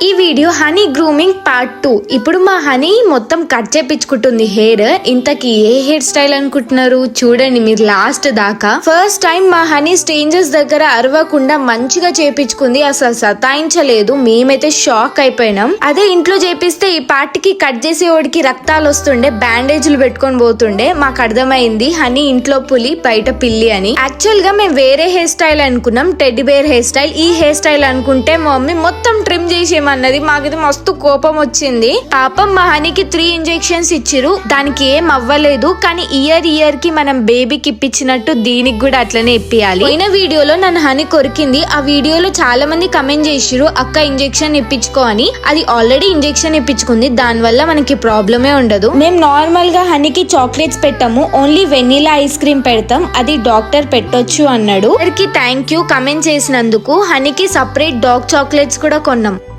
ఈ video honey grooming part 2. ఇప్పుడు మా హనీ మొత్తం కట్ చేపించుకుంటుంది హెయిర్. ఇంతకీ ఏ హెయిర్ స్టైల్ అనుకుంటున్నారు? చూడండి మీరు లాస్ట్ దాకా. ఫస్ట్ టైం మా హనీ స్ట్రేంజర్స్ దగ్గర అరవకుండా మంచిగా చేపించుకుంది. అసలు సతాయించలేదు. మేమైతే షాక్ అయిపోయినాం. అదే ఇంట్లో చేపిస్తే ఈ పార్ట్కి కట్ చేసేవాడికి రక్తాలు వస్తుండే, బ్యాండేజ్లు పెట్టుకొని పోతుండే. మాకు అర్థమైంది హనీ ఇంట్లో పులి బయట పిల్లి అని. యాక్చువల్ గా మేము వేరే హెయిర్ స్టైల్ అనుకున్నాం, టెడ్డీ బేర్ హెయిర్ స్టైల్. ఈ హెయిర్ స్టైల్ అనుకుంటే మా మమ్మీ మొత్తం ట్రిమ్ చేసి అన్నది. మాకైతే మస్తు కోపం వచ్చింది. పాపం మా హనీకి 3 ఇంజెక్షన్స్ ఇచ్చిరు, దానికి ఏం అవ్వలేదు. కానీ ఇయర్ కి మనం బేబీకి ఇప్పించినట్టు దీనికి కూడా అట్లనే ఇప్పియాలి. పోయిన వీడియోలో నన్ను హనీ కొరికింది. ఆ వీడియోలో చాలా మంది కమెంట్ చేసిరు అక్క ఇంజెక్షన్ ఇప్పించుకో అని. అది ఆల్రెడీ ఇంజెక్షన్ ఇప్పించుకుంది, దాని వల్ల మనకి ప్రాబ్లమే ఉండదు. మేము నార్మల్ గా హనీకి చాక్లెట్స్ పెట్టాము, ఓన్లీ వెనిలా ఐస్ క్రీమ్ పెడతాం. అది డాక్టర్ పెట్టొచ్చు అన్నాడు. థ్యాంక్ యూ కమెంట్ చేసినందుకు. హనీకి సపరేట్ డాగ్ చాక్లెట్స్ కూడా కొన్నాం.